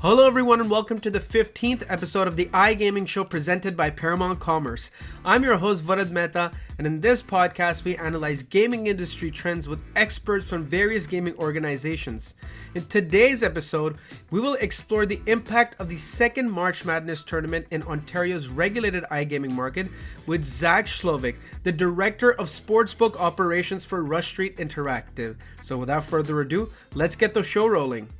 Hello everyone and welcome to the 15th episode of the iGaming show presented by Paramount Commerce. I'm your host Varad Mehta, and in this podcast we analyze gaming industry trends with experts from various gaming organizations. In today's episode, we will explore the impact of the second March Madness tournament in Ontario's regulated iGaming market with Zach Schlouch, the Director of Sportsbook Operations for Rush Street Interactive. So without further ado, let's get the show rolling.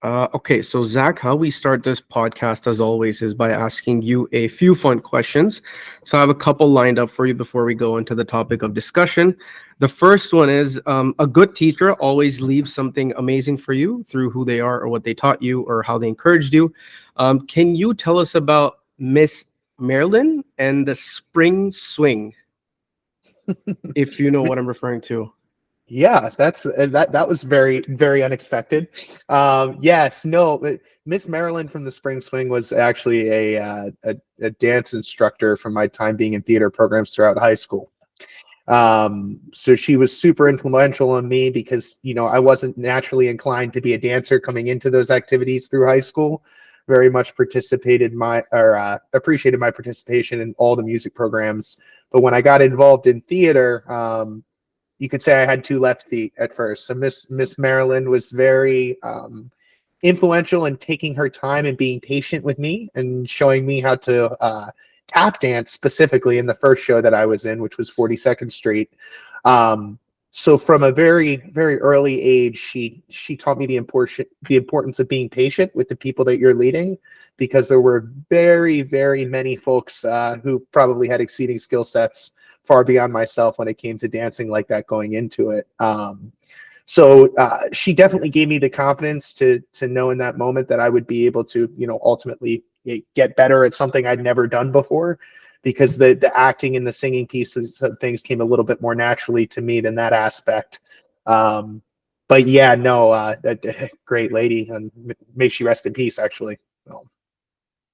Okay, so Zach, how we start this podcast, as always, is by asking you a few fun questions. So I have a couple lined up for you before we go into the topic of discussion. The first one is a good teacher always leaves something amazing for you through who they are or what they taught you or how they encouraged you. Can you tell us about Miss Marilyn and the spring swing, if you know what I'm referring to? Yeah, that was very, very unexpected. Yes, no, Miss Marilyn from the Spring Swing was actually a dance instructor from my time being in theater programs throughout high school. So she was super influential on me because, I wasn't naturally inclined to be a dancer coming into those activities through high school. Very much appreciated my participation in all the music programs. But when I got involved in theater, you could say I had two left feet at first. So Miss Marilyn was very influential in taking her time and being patient with me and showing me how to tap dance specifically in the first show that I was in, which was 42nd Street. So from a very, very early age, she taught me the importance of being patient with the people that you're leading, because there were very, very many folks who probably had exceeding skill sets far beyond myself when it came to dancing like that going into it. So she definitely gave me the confidence to know in that moment that I would be able to, ultimately get better at something I'd never done before, because the acting and the singing pieces of things came a little bit more naturally to me than that aspect. But yeah, no, great lady, and may she rest in peace, actually.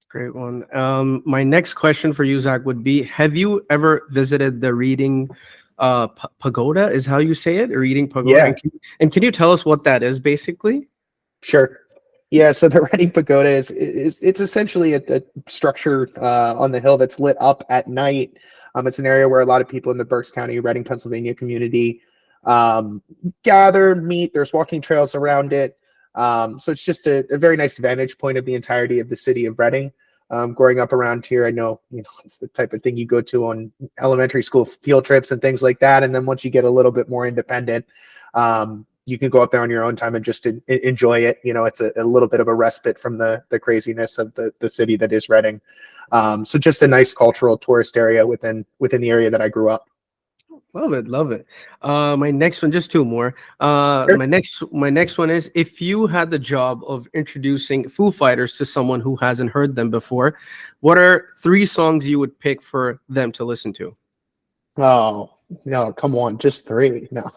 Great one. My next question for you, Zach, would be: have you ever visited the Reading Pagoda? Is how you say it, Reading Pagoda? Yeah. And can you tell us what that is, basically? Sure. Yeah. So the Reading Pagoda is it's essentially a structure on the hill that's lit up at night. It's an area where a lot of people in the Berks County, Reading, Pennsylvania community gather, meet. There's walking trails around it. So it's just a very nice vantage point of the entirety of the city of Reading. Growing up around here, I know, it's the type of thing you go to on elementary school field trips and things like that. And then once you get a little bit more independent, you can go up there on your own time and just enjoy it. It's a little bit of a respite from the craziness of the city that is Reading. So just a nice cultural tourist area within the area that I grew up. Love it. My next one, just two more. Sure. My next one is: if you had the job of introducing Foo Fighters to someone who hasn't heard them before, what are 3 songs you would pick for them to listen to? Oh, no, come on, just 3. No.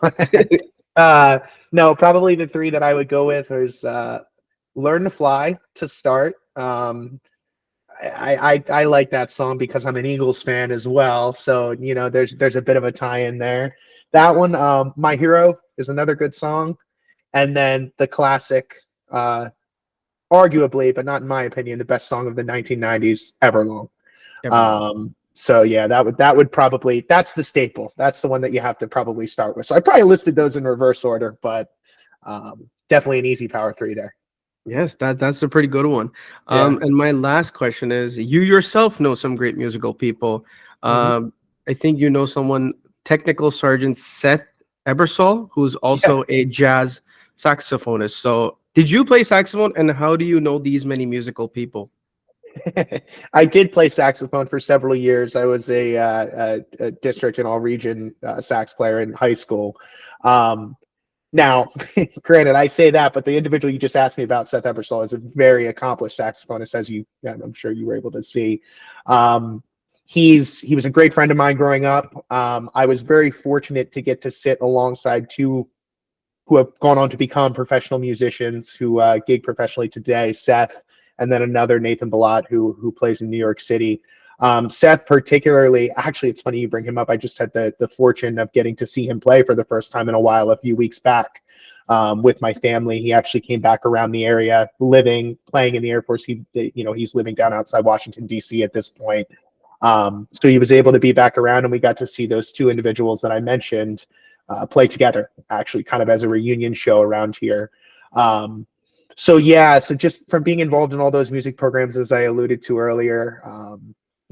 No, probably the 3 that I would go with is Learn to Fly to start. I like that song because I'm an Eagles fan as well. So, there's a bit of a tie in there. That one, My Hero, is another good song. And then the classic, arguably, but not in my opinion, the best song of the 1990s, Everlong. So yeah, that would probably, that's the staple. That's the one that you have to probably start with. So I probably listed those in reverse order, but definitely an easy power 3 there. Yes, that's a pretty good one. Yeah. And my last question is: you yourself know some great musical people. I think you know someone, Technical Sergeant Seth Ebersol, who's also a jazz saxophonist. So did you play saxophone, and how do you know these many musical people? I did play saxophone for several years. I was a district and all region sax player in high school. Now, granted, I say that, but the individual you just asked me about, Seth Ebersol, is a very accomplished saxophonist, as I'm sure you were able to see. He was a great friend of mine growing up. I was very fortunate to get to sit alongside 2 who have gone on to become professional musicians who gig professionally today, Seth, and then another, Nathan Ballot, who plays in New York City. Seth particularly, actually, it's funny you bring him up. I just had the fortune of getting to see him play for the first time in a while a few weeks back. with my family. He actually came back around the area, playing in the Air Force. He's living down outside Washington, D.C. at this point. So he was able to be back around, and we got to see those two individuals that I mentioned play together, actually, kind of as a reunion show around here. So just from being involved in all those music programs, as I alluded to earlier,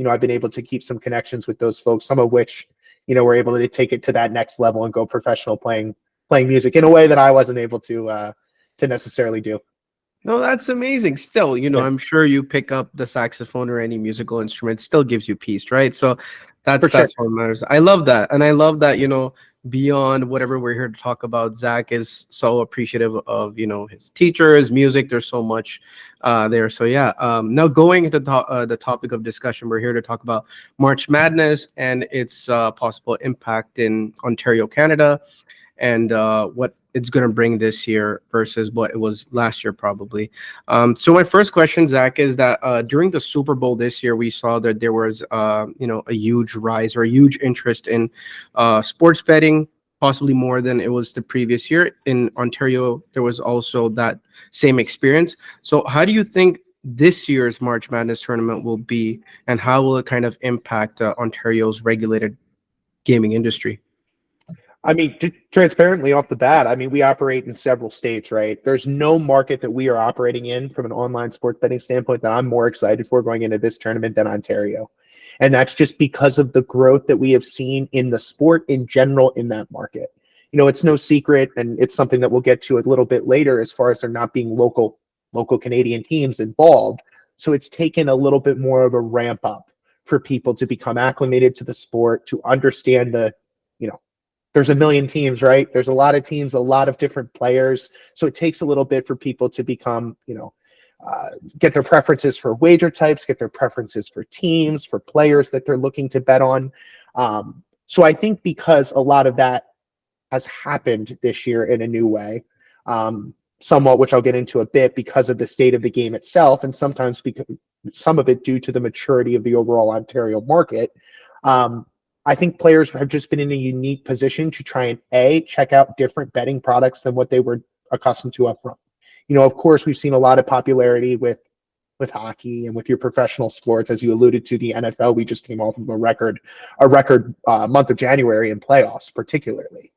I've been able to keep some connections with those folks, some of which, were able to take it to that next level and go professional playing music in a way that I wasn't able to necessarily do. No, that's amazing. Still, Yeah. I'm sure you pick up the saxophone or any musical instrument, still gives you peace, right? So For sure. that's what matters. I love that. And I love that, beyond whatever we're here to talk about, Zach is so appreciative of, his teachers, music. There's so much there. So yeah, now going into the topic of discussion, we're here to talk about March Madness and its possible impact in Ontario, Canada, and what it's going to bring this year versus what it was last year, probably. So my first question, Zach, is that during the Super Bowl this year, we saw that there was, a huge rise or a huge interest in sports betting, possibly more than it was the previous year. In Ontario, there was also that same experience. So how do you think this year's March Madness tournament will be, and how will it kind of impact Ontario's regulated gaming industry? I mean, transparently off the bat, I mean, we operate in several states, right? There's no market that we are operating in from an online sports betting standpoint that I'm more excited for going into this tournament than Ontario. And that's just because of the growth that we have seen in the sport in general in that market. It's no secret, and it's something that we'll get to a little bit later as far as there not being local Canadian teams involved. So it's taken a little bit more of a ramp up for people to become acclimated to the sport, to understand there's a million teams, right? There's a lot of teams, a lot of different players. So it takes a little bit for people to become, get their preferences for wager types, get their preferences for teams, for players that they're looking to bet on. So I think because a lot of that has happened this year in a new way, somewhat, which I'll get into a bit, because of the state of the game itself, and sometimes because some of it due to the maturity of the overall Ontario market. I think players have just been in a unique position to try and check out different betting products than what they were accustomed to up front. Of course, we've seen a lot of popularity with hockey and with your professional sports, as you alluded to. The NFL, we just came off of a record month of January in playoffs, particularly.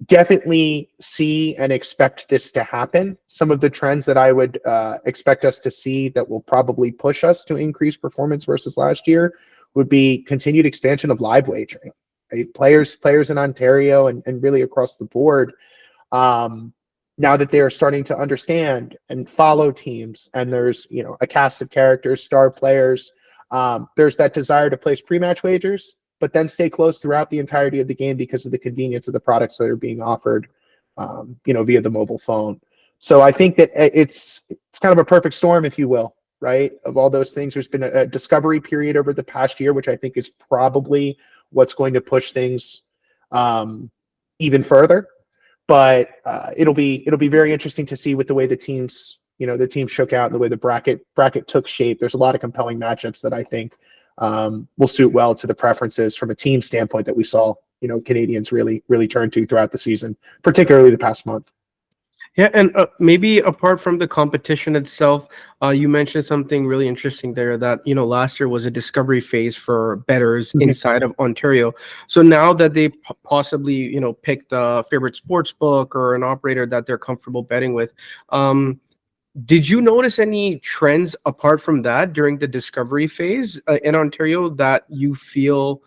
Definitely see and expect this to happen. Some of the trends that I would expect us to see that will probably push us to increase performance versus last year would be continued expansion of live wagering. Right? Players in Ontario and really across the board, now that they are starting to understand and follow teams, and there's a cast of characters, star players, there's that desire to place pre-match wagers, but then stay close throughout the entirety of the game because of the convenience of the products that are being offered, via the mobile phone. So I think that it's kind of a perfect storm, if you will, right? Of all those things, there's been a discovery period over the past year, which I think is probably what's going to push things even further. But it'll be very interesting to see with the way the teams shook out and the way the bracket took shape. There's a lot of compelling matchups that I think will suit well to the preferences from a team standpoint that we saw, Canadians really turn to throughout the season, particularly the past month. Yeah, and maybe apart from the competition itself, you mentioned something really interesting there that, last year was a discovery phase for bettors inside of Ontario. So now that they possibly, picked a favorite sports book or an operator that they're comfortable betting with, did you notice any trends apart from that during the discovery phase in Ontario that you feel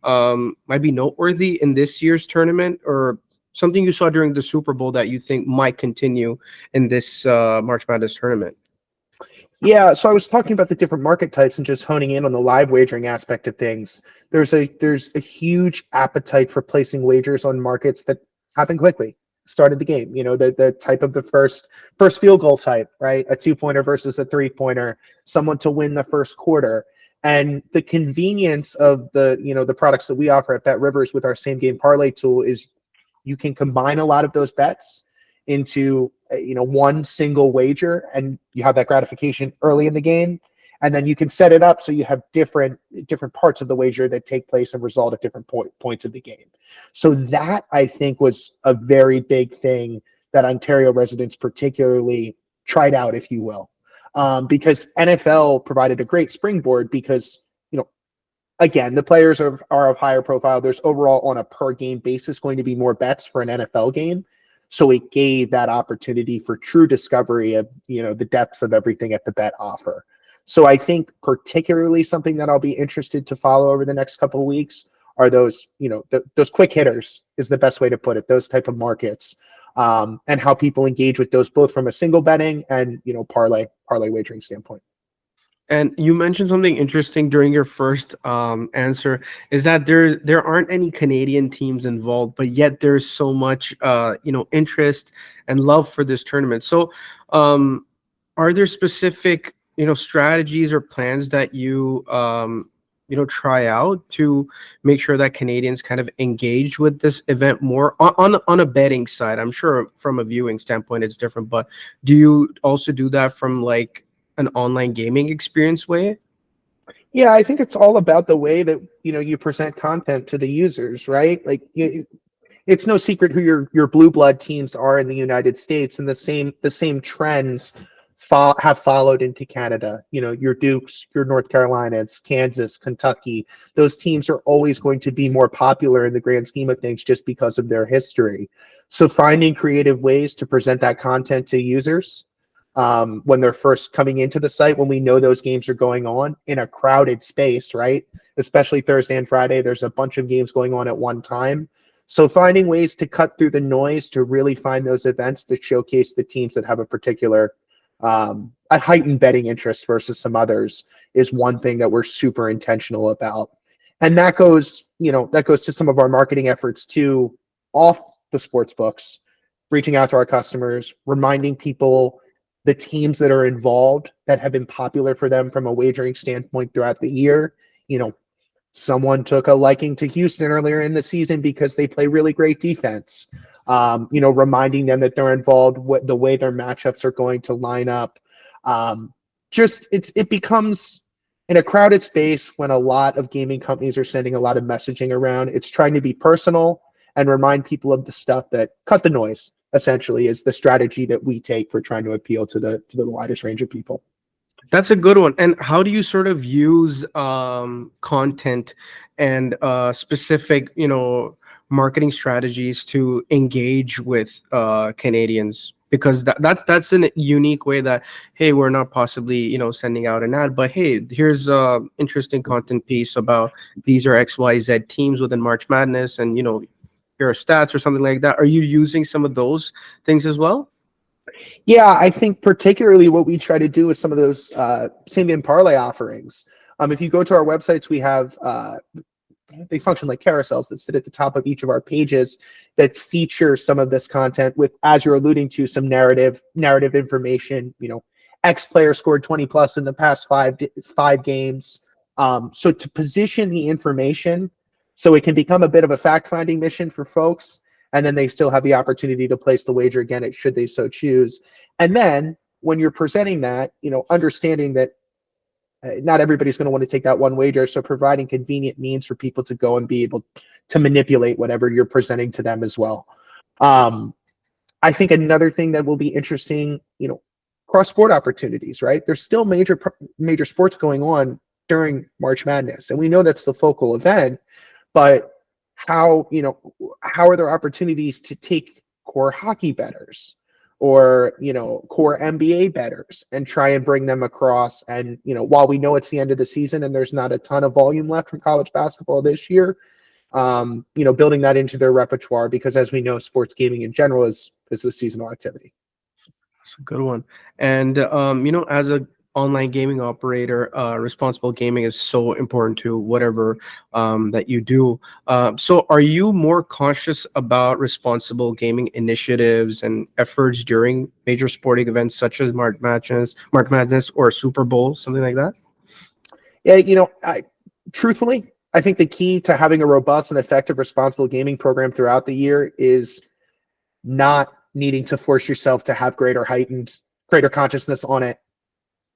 might be noteworthy in this year's tournament, or something you saw during the Super Bowl that you think might continue in this March Madness tournament? Yeah, so I was talking about the different market types and just honing in on the live wagering aspect of things. There's a huge appetite for placing wagers on markets that happen quickly. Started the game, the type of the first field goal type, right? A 2-pointer versus a 3-pointer, someone to win the first quarter. And the convenience of the products that we offer at BetRivers with our same game parlay tool is you can combine a lot of those bets into one single wager, and you have that gratification early in the game, And then you can set it up so you have different parts of the wager that take place and result at different points of the game. So that, I think, was a very big thing that Ontario residents particularly tried out, if you will, because NFL provided a great springboard because, again, the players are of higher profile. There's overall on a per game basis going to be more bets for an NFL game. So it gave that opportunity for true discovery of, the depths of everything at the bet offer. So I think particularly something that I'll be interested to follow over the next couple of weeks are those, those quick hitters is the best way to put it, those type of markets, and how people engage with those both from a single betting and, parlay wagering standpoint. And you mentioned something interesting during your first answer, is that there aren't any Canadian teams involved, but yet there's so much interest and love for this tournament. So are there specific strategies or plans that you try out to make sure that Canadians kind of engage with this event more on a betting side? I'm sure from a viewing standpoint it's different, but do you also do that from like an online gaming experience way? Yeah, I think it's all about the way that you present content to the users, right? Like it's no secret who your blue blood teams are in the United States, and the same trends have followed into Canada. Your Dukes, your North Carolinas, Kansas, Kentucky. Those teams are always going to be more popular in the grand scheme of things just because of their history. So finding creative ways to present that content to users when they're first coming into the site, when we know those games are going on in a crowded space, right? Especially Thursday and Friday, there's a bunch of games going on at one time. So finding ways to cut through the noise to really find those events that showcase the teams that have a particular a heightened betting interest versus some others is one thing that we're super intentional about. And that goes to some of our marketing efforts too, off the sports books, reaching out to our customers, reminding people the teams that are involved that have been popular for them from a wagering standpoint throughout the year. Someone took a liking to Houston earlier in the season because they play really great defense. Reminding them that they're involved with the way their matchups are going to line up. It becomes in a crowded space when a lot of gaming companies are sending a lot of messaging around. It's trying to be personal and remind people of the stuff that cut the noise, essentially, is the strategy that we take for trying to appeal to the widest range of people. That's a good one. And how do you sort of use content and specific, marketing strategies to engage with Canadians? Because that's a unique way that, hey, we're not possibly, sending out an ad, but hey, here's a interesting content piece about these are XYZ teams within March Madness, and here are stats or something like that. Are you using some of those things as well? Yeah, I think particularly what we try to do with some of those same game parlay offerings. If you go to our websites, we have they function like carousels that sit at the top of each of our pages that feature some of this content with, as you're alluding to, some narrative information. X player scored 20 plus in the past five games. So to position the information so it can become a bit of a fact-finding mission for folks, and then they still have the opportunity to place the wager again, should they so choose. And then when you're presenting that, understanding that not everybody's going to want to take that one wager, so providing convenient means for people to go and be able to manipulate whatever you're presenting to them as well. I think another thing that will be interesting, cross-sport opportunities, right? There's still major sports going on during March Madness, and we know that's the focal event, but how are there opportunities to take core hockey bettors or core NBA bettors and try and bring them across? And while we know it's the end of the season and there's not a ton of volume left from college basketball this year, building that into their repertoire, because as we know, sports gaming in general is a seasonal activity. That's a good one. And as a online gaming operator, responsible gaming is so important to whatever that you do. So are you more conscious about responsible gaming initiatives and efforts during major sporting events such as March Madness or Super Bowl, something like that? Yeah, truthfully, I think the key to having a robust and effective responsible gaming program throughout the year is not needing to force yourself to have greater consciousness on it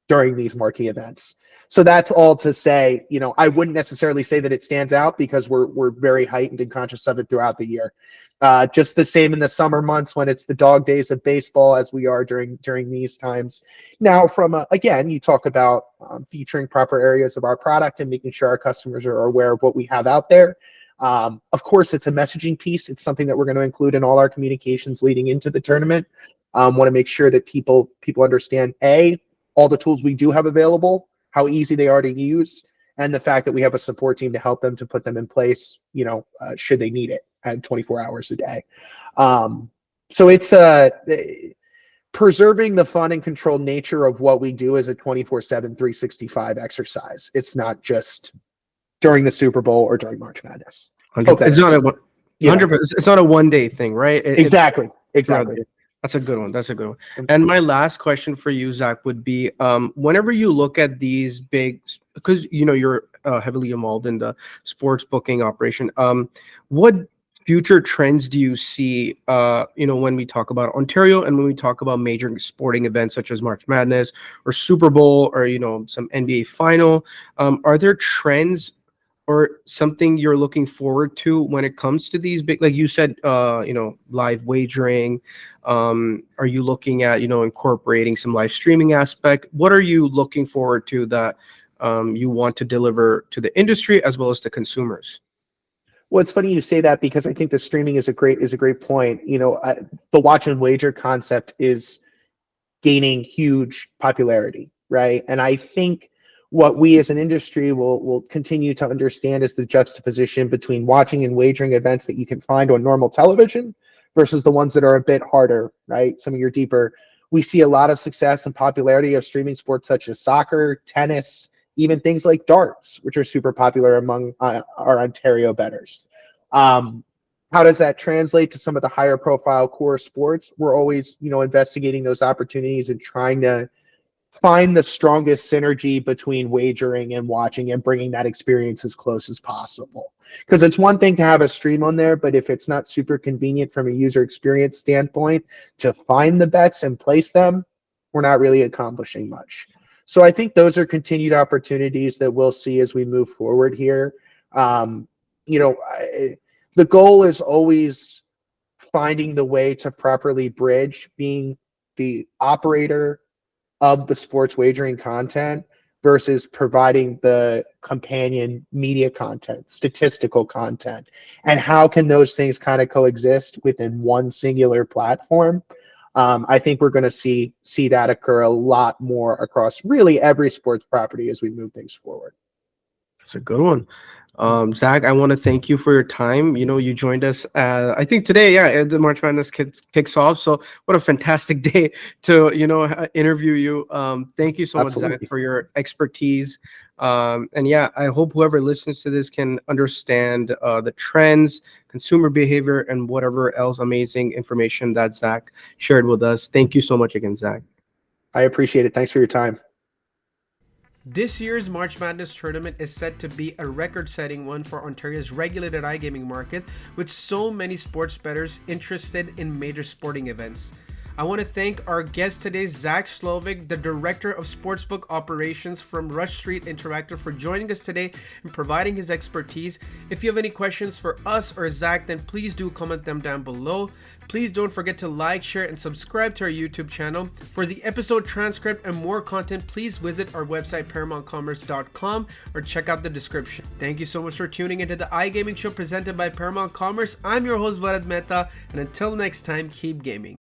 during these marquee events. So that's all to say, I wouldn't necessarily say that it stands out because we're very heightened and conscious of it throughout the year. Just the same in the summer months when it's the dog days of baseball, as we are during these times. Now, again, you talk about featuring proper areas of our product and making sure our customers are aware of what we have out there. Of course, it's a messaging piece. It's something that we're going to include in all our communications leading into the tournament. Want to make sure that people understand all the tools we do have available, how easy they are to use, and the fact that we have a support team to help them to put them in place, should they need it at 24 hours a day. So it's preserving the fun and controlled nature of what we do as a 24/7, 365 exercise. It's not just during the Super Bowl or during March Madness. It's not a 100%. It's not a one-day thing, right? Exactly. That's a good one. And my last question for you, Zach, would be whenever you look at these big, because you're heavily involved in the sports booking operation, what future trends do you see when we talk about Ontario and when we talk about major sporting events such as March Madness or Super Bowl or some NBA final? Are there trends or something you're looking forward to when it comes to these big, like you said, live wagering? Are you looking at, incorporating some live streaming aspect? What are you looking forward to that you want to deliver to the industry as well as the consumers? Well, it's funny you say that because I think the streaming is a great point. The watch and wager concept is gaining huge popularity, right? And I think what we as an industry will continue to understand is the juxtaposition between watching and wagering events that you can find on normal television versus the ones that are a bit harder, right? Some of your deeper. We see a lot of success and popularity of streaming sports such as soccer, tennis, even things like darts, which are super popular among our Ontario bettors. How does that translate to some of the higher profile core sports? We're always, investigating those opportunities and trying to find the strongest synergy between wagering and watching and bringing that experience as close as possible. Because it's one thing to have a stream on there, but if it's not super convenient from a user experience standpoint to find the bets and place them, we're not really accomplishing much. So I think those are continued opportunities that we'll see as we move forward here. The goal is always finding the way to properly bridge being the operator of the sports wagering content versus providing the companion media content, statistical content, and how can those things kind of coexist within one singular platform. I think we're going to see that occur a lot more across really every sports property as we move things forward. That's a good one. Zach, I want to thank you for your time. You joined us, I think today, the March Madness kicks off. So what a fantastic day to, interview you. Thank you so Absolutely. much, Zach, for your expertise. I hope whoever listens to this can understand the trends, consumer behavior, and whatever else amazing information that Zach shared with us. Thank you so much again, Zach. I appreciate it. Thanks for your time. This year's March Madness tournament is set to be a record-setting one for Ontario's regulated iGaming market, with so many sports bettors interested in major sporting events. I want to thank our guest today, Zach Schlouch, the Director of Sportsbook Operations from Rush Street Interactive, for joining us today and providing his expertise. If you have any questions for us or Zach, then please do comment them down below. Please don't forget to like, share, and subscribe to our YouTube channel. For the episode transcript and more content, please visit our website, ParamountCommerce.com, or check out the description. Thank you so much for tuning into the iGaming show presented by Paramount Commerce. I'm your host, Varad Mehta, and until next time, keep gaming.